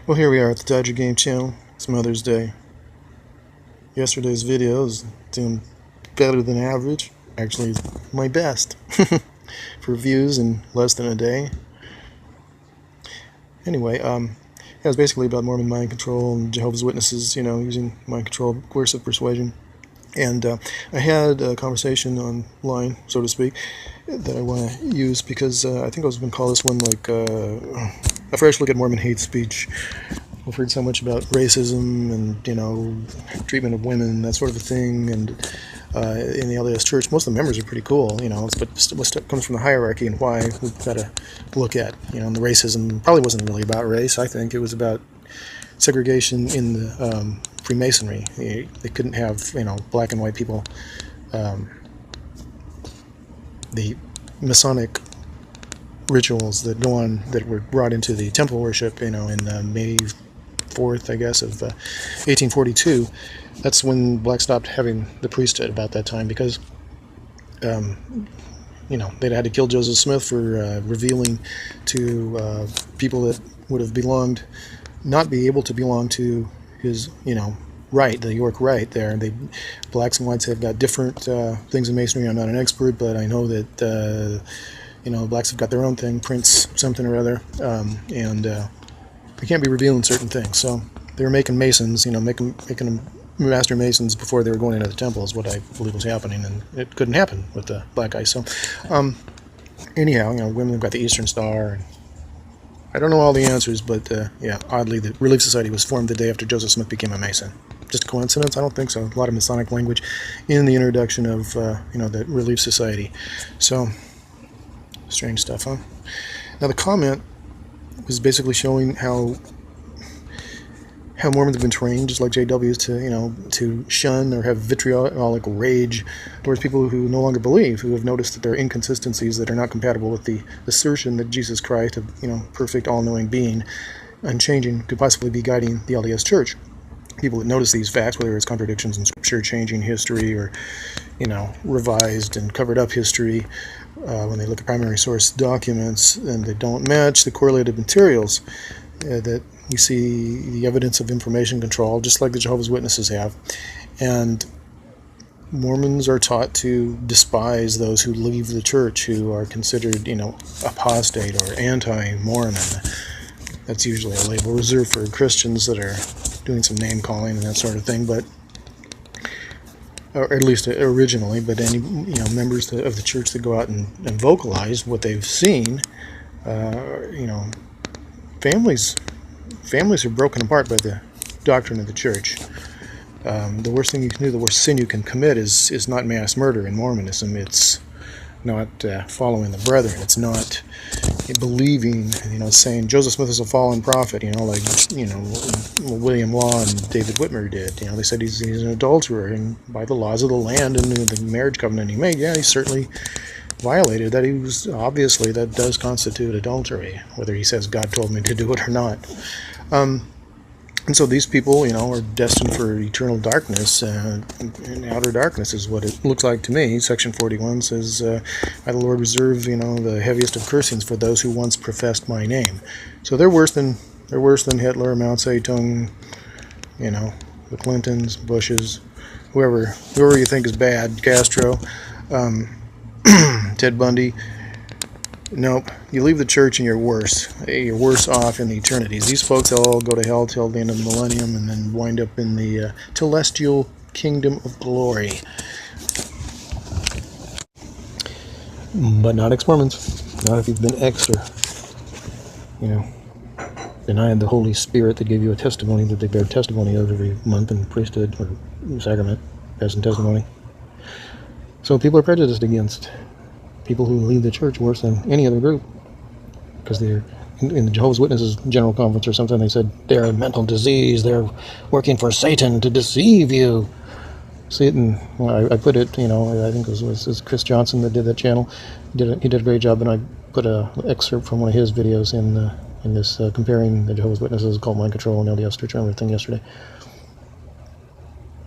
Well, here we are at the Dodger Game channel. It's Mother's Day. Yesterday's video is doing better than average. Actually, my best for views in less than a day. Anyway, it was basically about Mormon mind control and Jehovah's Witnesses, using mind control, coercive persuasion. And I had a conversation online, so to speak, that I want to use because I think I was going to call this one like a fresh look at Mormon hate speech. We've heard so much about racism and, treatment of women, that sort of a thing. And in the LDS church, most of the members are pretty cool, but what stuff comes from the hierarchy and why we've got to look at, and the racism probably wasn't really about race. I think it was about segregation in the Freemasonry. They couldn't have, black and white people. The Masonic rituals that go on, that were brought into the temple worship, in May 4th, I guess, of 1842. That's when blacks stopped having the priesthood about that time, because they'd had to kill Joseph Smith for revealing to people that would have not be able to belong to his, right, the York Rite there. Blacks and whites have got different things in Masonry. I'm not an expert, but I know that, blacks have got their own thing, Prince something or other, and they can't be revealing certain things. So they were making Masons, making them Master Masons before they were going into the temple is what I believe was happening, and it couldn't happen with the black guys. So anyhow, women have got the Eastern Star, and I don't know all the answers, but oddly, the Relief Society was formed the day after Joseph Smith became a Mason. Just a coincidence? I don't think so. A lot of Masonic language in the introduction of the Relief Society. So strange stuff, huh? Now the comment was basically showing how Mormons have been trained, just like JWs, to shun or have vitriolic rage towards people who no longer believe, who have noticed that there are inconsistencies that are not compatible with the assertion that Jesus Christ, a perfect, all-knowing being, unchanging, could possibly be guiding the LDS Church. People that notice these facts, whether it's contradictions in Scripture, changing history, or revised and covered up history, when they look at primary source documents and they don't match the correlated materials, that you see the evidence of information control, just like the Jehovah's Witnesses have. And Mormons are taught to despise those who leave the church, who are considered, apostate or anti-Mormon. That's usually a label reserved for Christians that are doing some name calling and that sort of thing, or at least originally. But any members of the church that go out and vocalize what they've seen, families are broken apart by the doctrine of the church. The worst thing you can do, the worst sin you can commit is not mass murder in Mormonism. It's not following the brethren. It's not believing, saying Joseph Smith is a fallen prophet, like William Law and David Whitmer did. They said he's an adulterer, and by the laws of the land and the marriage covenant he made, he certainly violated that. He was, obviously, that does constitute adultery, whether he says God told me to do it or not. And so these people, are destined for eternal darkness, and outer darkness is what it looks like to me. Section 41 says, I, the Lord, reserve, the heaviest of cursings for those who once professed my name. So they're worse than Hitler, Mao Zedong, the Clintons, Bushes, whoever you think is bad, Castro, Ted Bundy. Nope. You leave the church and you're worse. You're worse off in the eternities. These folks all go to hell till the end of the millennium and then wind up in the celestial kingdom of glory. But not ex-Mormons. Not if you've been ex or, denied the Holy Spirit that gave you a testimony that they bear testimony of every month in priesthood or sacrament, peasant testimony. So people are prejudiced against people who leave the church worse than any other group, because they're in the Jehovah's Witnesses General Conference or something. They said they're a mental disease. They're working for Satan to deceive you. Satan. Well, I put it. I think it was Chris Johnson that did that channel. He did a great job, and I put an excerpt from one of his videos in this comparing the Jehovah's Witnesses, called Mind Control, and LDS Church and everything yesterday.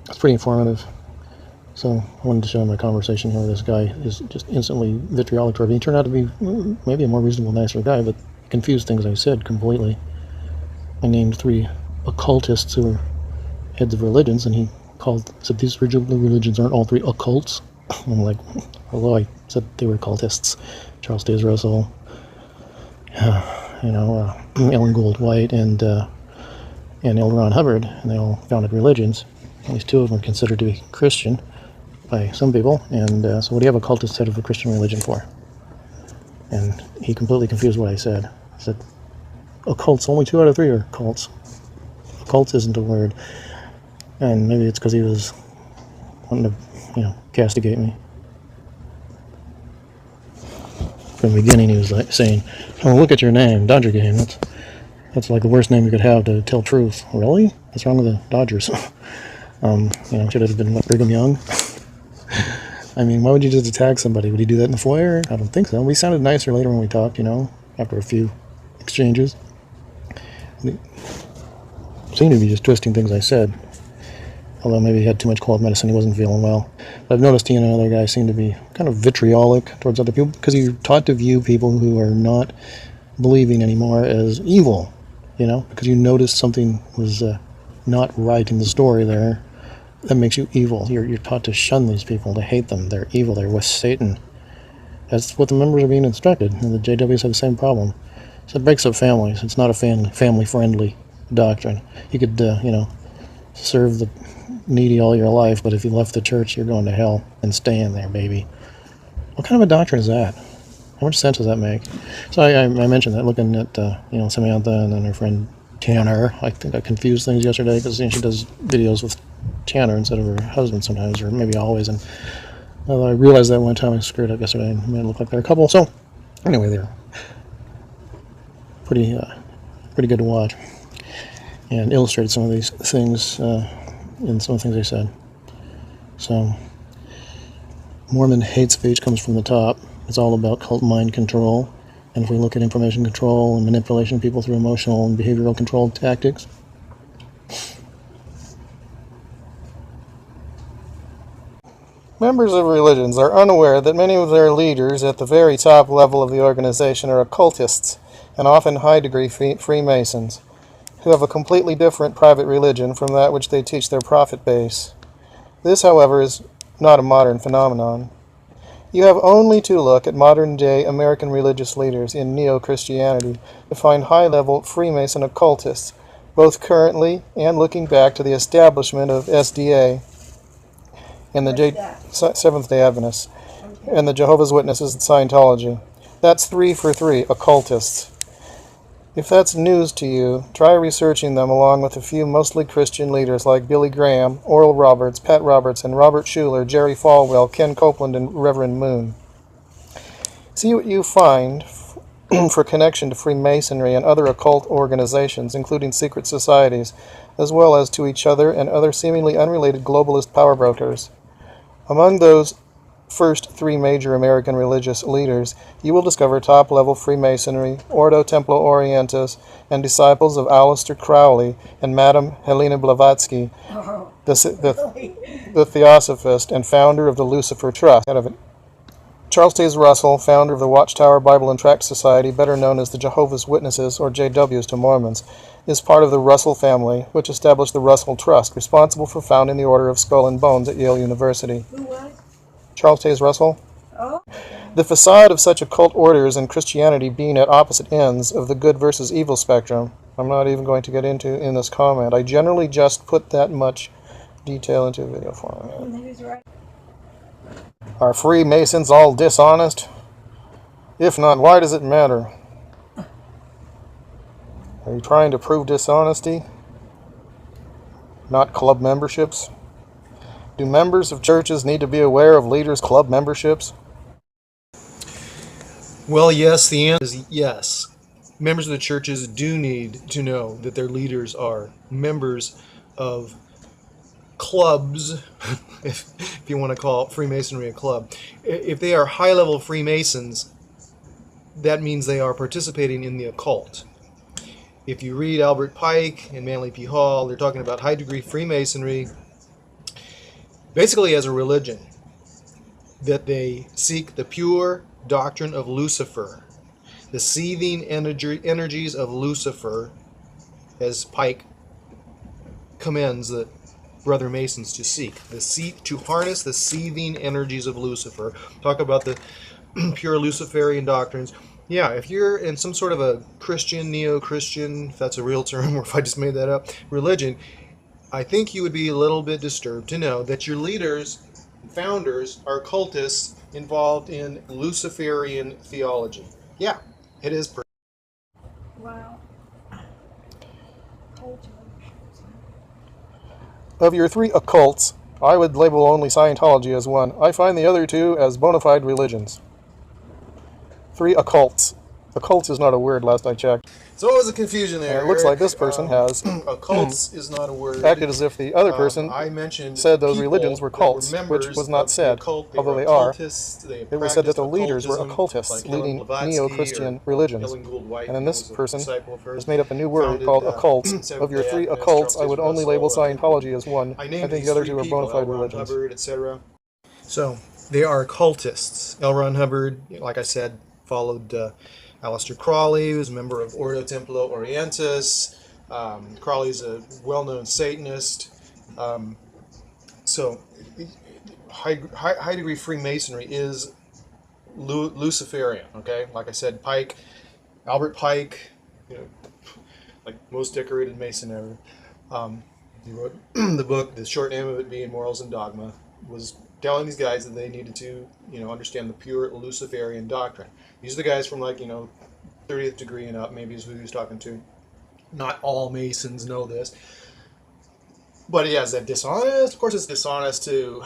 It's pretty informative. So I wanted to show my conversation here. This guy is just instantly vitriolic toward me. He turned out to be maybe a more reasonable, nicer guy, but confused things I said completely. I named 3 occultists who are heads of religions, and he said these religions aren't all 3 occults. I'm like, although I said they were cultists. Charles Taze Russell, Ellen Gould White, and L. Ron Hubbard, and they all founded religions. At least 2 of them are considered to be Christian by some people, and so what do you have a cultist head of a Christian religion for? And he completely confused what I said. He said, occults, only 2 out of 3 are cults. Occults isn't a word. And maybe it's because he was wanting to, castigate me. From the beginning, he was like saying, "Oh, look at your name, Dodger Game. That's like the worst name you could have to tell truth." Really? What's wrong with the Dodgers? Should it have been Brigham Young? I mean, why would you just attack somebody? Would he do that in the foyer? I don't think so. We sounded nicer later when we talked, after a few exchanges. He seemed to be just twisting things I said. Although maybe he had too much cold medicine, he wasn't feeling well. But I've noticed he and another guy seem to be kind of vitriolic towards other people because you're taught to view people who are not believing anymore as evil, because you noticed something was not right in the story there. That makes you evil. You're taught to shun these people, to hate them. They're evil. They're with Satan. That's what the members are being instructed, and the JWs have the same problem. So it breaks up families. It's not a family-friendly doctrine. You could, serve the needy all your life, but if you left the church, you're going to hell and staying there, baby. What kind of a doctrine is that? How much sense does that make? So I mentioned that, looking at, Samantha and then her friend Tanner. I think I confused things yesterday because she does videos with Tanner instead of her husband sometimes, or maybe always. And I realized that one time I screwed up yesterday and made it look like they're a couple. So anyway, they're pretty good to watch, and illustrated some of these things in some of the things they said. So Mormon hate speech comes from the top. It's all about cult mind control. And if we look at information control and manipulation of people through emotional and behavioral control tactics, members of religions are unaware that many of their leaders at the very top level of the organization are occultists and often high-degree Freemasons, who have a completely different private religion from that which they teach their profit base. This, however, is not a modern phenomenon. You have only to look at modern-day American religious leaders in neo-Christianity to find high-level Freemason occultists, both currently and looking back to the establishment of SDA and the Seventh-day Adventists and the Jehovah's Witnesses and Scientology. That's 3 for 3 occultists. If that's news to you, try researching them along with a few mostly Christian leaders like Billy Graham, Oral Roberts, Pat Robertson, Robert Schuller, Jerry Falwell, Ken Copeland, and Reverend Moon. See what you find for connection to Freemasonry and other occult organizations, including secret societies, as well as to each other and other seemingly unrelated globalist power brokers. Among those first 3 major American religious leaders, you will discover top-level Freemasonry, Ordo Templo Orientis, and disciples of Aleister Crowley and Madame Helena Blavatsky, the Theosophist and founder of the Lucifer Trust. Charles Taze Russell, founder of the Watchtower Bible and Tract Society, better known as the Jehovah's Witnesses, or JWs to Mormons, is part of the Russell family, which established the Russell Trust, responsible for founding the Order of Skull and Bones at Yale University. Who was? Charles Taze Russell. Oh. The facade of such occult orders and Christianity being at opposite ends of the good versus evil spectrum, I'm not even going to get into in this comment. I generally just put that much detail into video format. Right. Are Freemasons all dishonest? If not, why does it matter? Are you trying to prove dishonesty? Not club memberships? Do members of churches need to be aware of leaders' club memberships? Well, yes, the answer is yes. Members of the churches do need to know that their leaders are members of clubs, if you want to call Freemasonry a club. If they are high-level Freemasons, that means they are participating in the occult. If you read Albert Pike and Manly P. Hall, they're talking about high-degree Freemasonry basically as a religion, that they seek the pure doctrine of Lucifer, the seething energies of Lucifer, as Pike commends the Brother Masons to seek. To harness the seething energies of Lucifer. Talk about the pure Luciferian doctrines. Yeah, if you're in some sort of a Christian, neo-Christian, if that's a real term, or if I just made that up, religion, I think you would be a little bit disturbed to know that your leaders, founders, are cultists involved in Luciferian theology. Yeah, it is. Wow. Of your three occults, I would label only Scientology as one. I find the other two as bona fide religions. Three occults. Occult is not a word, last I checked. So what was the confusion there? And it looks like this person has occults is not a word. acted as if the other person I mentioned said those religions were cults, which was not said, although they are. It was said that the leaders were occultists leading neo-Christian religions. And then this person has made up a new word called occult. Of your three occults, I would only label Scientology as one. I think the other two are bona fide religions. So they are cultists. L. Ron Hubbard, like I said, followed Aleister Crowley, who's a member of Ordo Templo Orientis. Crowley's a well-known Satanist. So high degree Freemasonry is Luciferian. Okay, like I said, Pike, Albert Pike, like most decorated Mason ever. He wrote the book. The short name of it being Morals and Dogma, was telling these guys that they needed to, understand the pure Luciferian doctrine. These are the guys from 30th degree and up, maybe is who he was talking to. Not all Masons know this. But yeah, is that dishonest? Of course it's dishonest to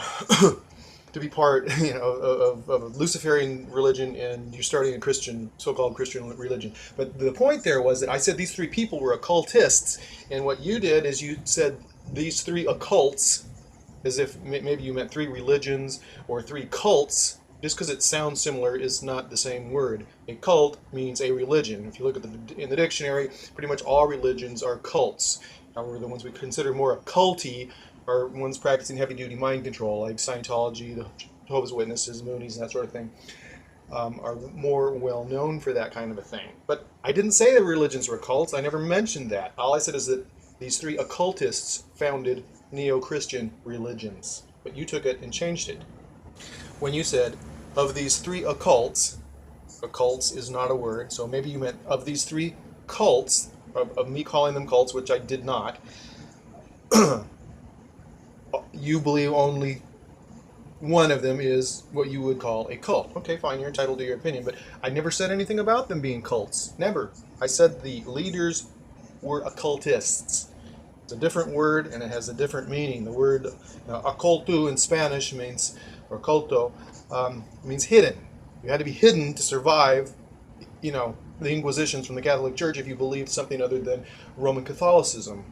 to be part, of a Luciferian religion, and you're starting a Christian, so-called Christian religion. But the point there was that I said these three people were occultists, and what you did is you said these three occults, as if maybe you meant three religions or three cults. Just because it sounds similar is not the same word. A cult means a religion. If you look at in the dictionary, pretty much all religions are cults. However, the ones we consider more occulty are ones practicing heavy-duty mind control, like Scientology, the Jehovah's Witnesses, Moonies, and that sort of thing, are more well-known for that kind of a thing. But I didn't say that religions were cults. I never mentioned that. All I said is that these three occultists founded neo-Christian religions. But you took it and changed it. When you said, of these three occults, occults is not a word, so maybe you meant of these three cults, of me calling them cults, which I did not, you believe only one of them is what you would call a cult. Okay, fine, you're entitled to your opinion, but I never said anything about them being cults. Never. I said the leaders were occultists. It's a different word, and it has a different meaning. The word oculto in Spanish means, or culto, means hidden. You had to be hidden to survive, the Inquisitions from the Catholic Church if you believed something other than Roman Catholicism.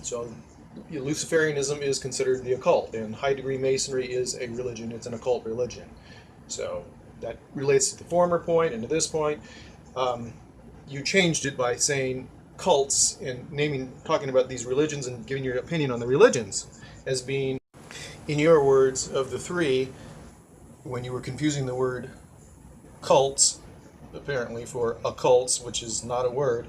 So Luciferianism is considered the occult, and high-degree Masonry is a religion. It's an occult religion. So that relates to the former point and to this point. You changed it by saying cults and talking about these religions and giving your opinion on the religions as being, in your words, of the three, when you were confusing the word cults, apparently, for occults, which is not a word,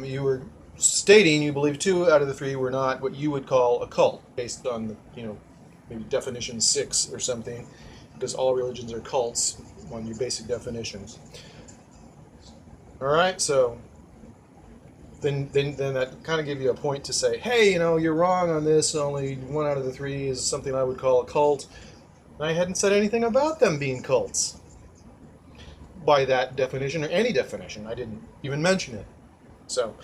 you were stating you believe two out of the three were not what you would call a cult, based on the, maybe definition 6 or something, because all religions are cults on your basic definitions. All right, so then that kind of gives you a point to say, hey, you're wrong on this. Only one out of the three is something I would call a cult. And I hadn't said anything about them being cults by that definition or any definition. I didn't even mention it. So,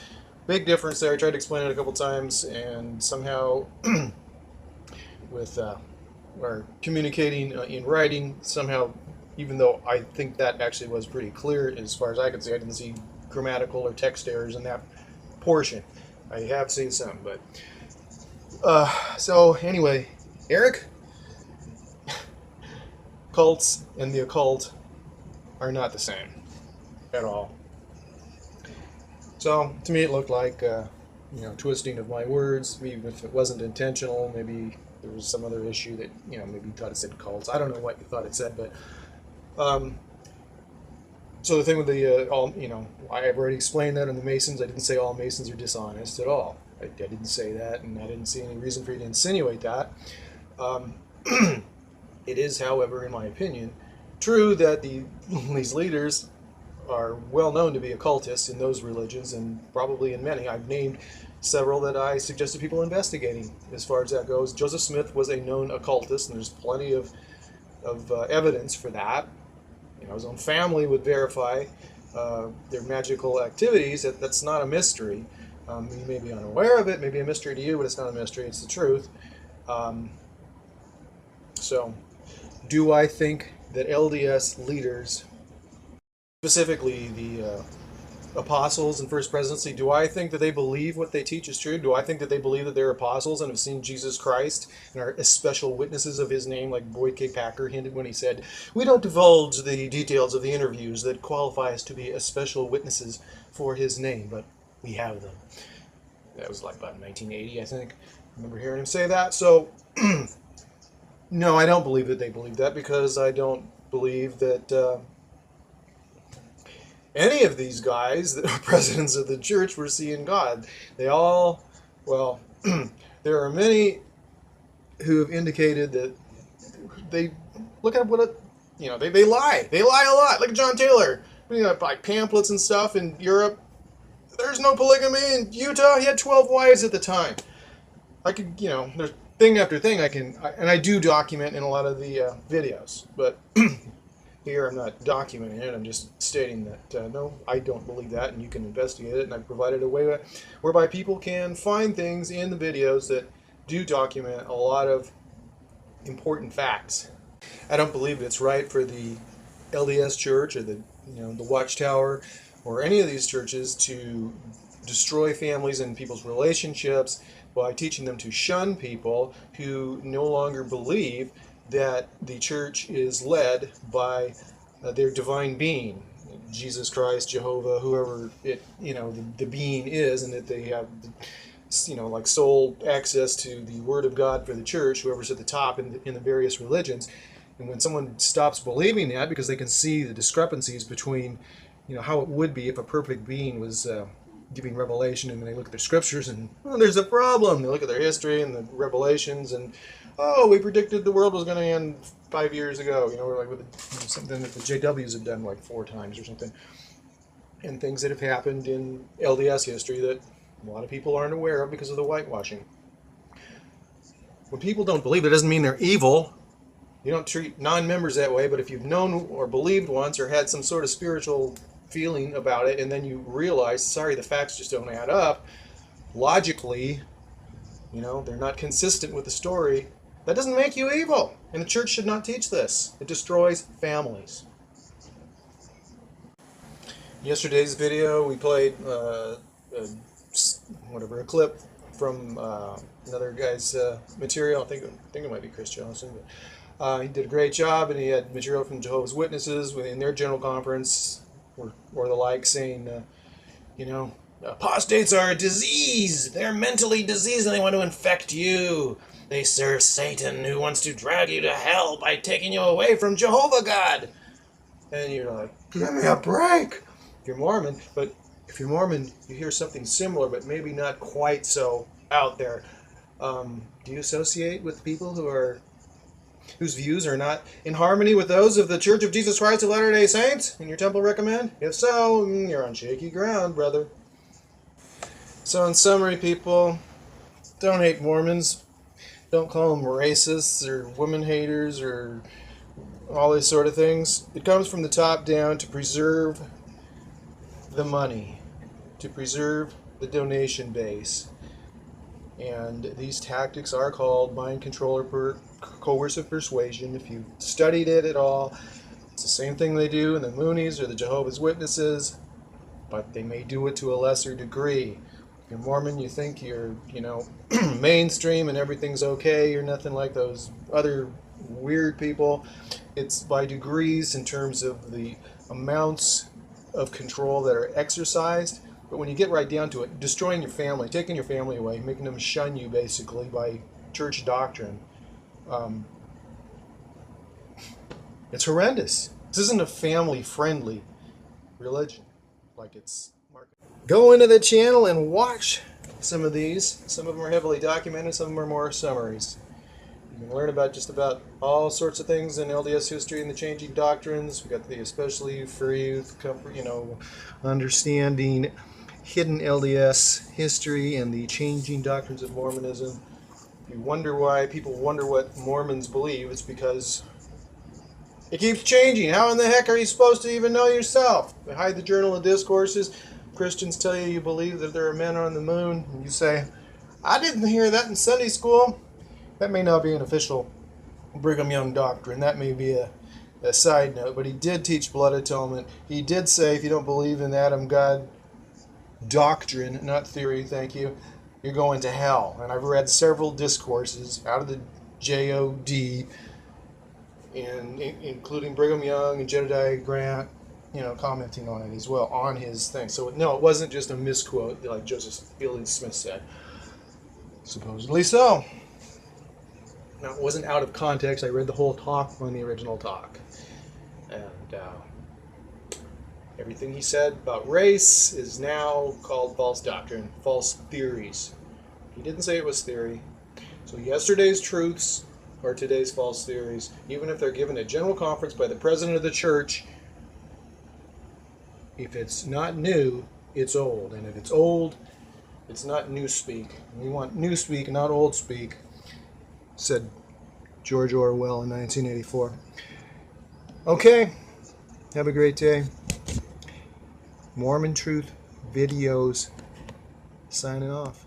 big difference there. I tried to explain it a couple times, and somehow with our communicating in writing, somehow, even though I think that actually was pretty clear as far as I could see, I didn't see grammatical or text errors in that portion. I have seen some, but so anyway, Eric, cults and the occult are not the same at all. So to me it looked like twisting of my words, even if it wasn't intentional. Maybe there was some other issue that maybe you thought it said cults. I don't know what you thought it said, but So the thing with the all, I've already explained that on the Masons. I didn't say all Masons are dishonest at all. I didn't say that, and I didn't see any reason for you to insinuate that. Um, it is, however, in my opinion, true that these leaders are well known to be occultists in those religions, and probably in many. I've named several that I suggested people investigating as far as that goes. Joseph Smith was a known occultist, and there's plenty of evidence for that. His own family would verify their magical activities. That's not a mystery. You may be unaware of it, maybe a mystery to you, but it's not a mystery, it's the truth. So, do I think that LDS leaders, specifically the apostles and first presidency, do I think that they believe what they teach is true? Do I think that they believe that they're apostles and have seen Jesus Christ and are special witnesses of his name, like Boyd K. Packer hinted when he said, "We don't divulge the details of the interviews that qualify us to be as special witnesses for his name, but we have them." That was like about 1980, I think. I remember hearing him say that. So, no, I don't believe that they believe that, because I don't believe that any of these guys that are presidents of the church were seeing God. They all, well, there are many who have indicated that they look at what they lie. They lie a lot. Look at John Taylor. Like pamphlets and stuff in Europe. There's no polygamy in Utah. He had 12 wives at the time. I could, there's thing after thing and I do document in a lot of the videos, but here I'm not documenting it. I'm just stating that no, I don't believe that, and you can investigate it. And I've provided a way whereby people can find things in the videos that do document a lot of important facts. I don't believe it's right for the LDS Church or the Watchtower or any of these churches to destroy families and people's relationships by teaching them to shun people who no longer believe that the church is led by their divine being, Jesus Christ, Jehovah, whoever the being is, and that they have like sole access to the Word of God for the church, whoever's at the top in the various religions. And when someone stops believing that, because they can see the discrepancies between how it would be if a perfect being was giving revelation, and they look at their scriptures and there's a problem. They look at their history and the revelations, and we predicted the world was going to end 5 years ago. We're like with something that the JWs have done like 4 times or something, and things that have happened in LDS history that a lot of people aren't aware of because of the whitewashing. When people don't believe, it doesn't mean they're evil. You don't treat non-members that way, but if you've known or believed once or had some sort of spiritual feeling about it, and then you realize, sorry, the facts just don't add up, logically, they're not consistent with the story, that doesn't make you evil. And the church should not teach this. It destroys families. Yesterday's video, we played a clip from another guy's material. I think it might be Chris Johnson, but he did a great job, and he had material from Jehovah's Witnesses in their general conference or the like, saying, apostates are a disease. They're mentally diseased, and they want to infect you. They serve Satan, who wants to drag you to hell by taking you away from Jehovah God. And you're like, give me a break. If you're Mormon, you hear something similar, but maybe not quite so out there. Do you associate with people whose views are not in harmony with those of the Church of Jesus Christ of Latter-day Saints in your temple recommend? If so, you're on shaky ground, brother. So in summary, people, don't hate Mormons. Don't call them racists or women haters or all these sort of things. It comes from the top down to preserve the money, to preserve the donation base. And these tactics are called mind control or coercive persuasion. If you've studied it at all, it's the same thing they do in the Moonies or the Jehovah's Witnesses, but they may do it to a lesser degree. If you're Mormon, you think you're, mainstream and everything's okay. You're nothing like those other weird people. It's by degrees in terms of the amounts of control that are exercised. But when you get right down to it, destroying your family, taking your family away, making them shun you basically by church doctrine, it's horrendous. This isn't a family-friendly religion, like it's marketed. Go into the channel and watch some of these. Some of them are heavily documented, some of them are more summaries. You can learn about just about all sorts of things in LDS history and the changing doctrines. We got the especially for youth, understanding hidden LDS history and the changing doctrines of Mormonism. If you wonder why people wonder what Mormons believe, it's because it keeps changing. How in the heck are you supposed to even know yourself? They hide the Journal of Discourses. Christians tell you you believe that there are men on the moon, and you say, I didn't hear that in Sunday school. That may not be an official Brigham Young doctrine. That may be a side note, but he did teach blood atonement. He did say if you don't believe in Adam God doctrine, not theory, thank you, you're going to hell. And I've read several discourses out of the JOD, including Brigham Young and Jedediah Grant, commenting on it as well, on his thing. So no, it wasn't just a misquote like Joseph Fielding Smith said. Supposedly so. Now, it wasn't out of context. I read the whole talk on the original talk. And everything he said about race is now called false doctrine, false theories. He didn't say it was theory. So yesterday's truths are today's false theories, even if they're given at general conference by the president of the church. If it's not new, it's old. And if it's old, it's not new speak. We want new speak, not old speak, said George Orwell in 1984. Okay, have a great day. Mormon Truth Videos signing off.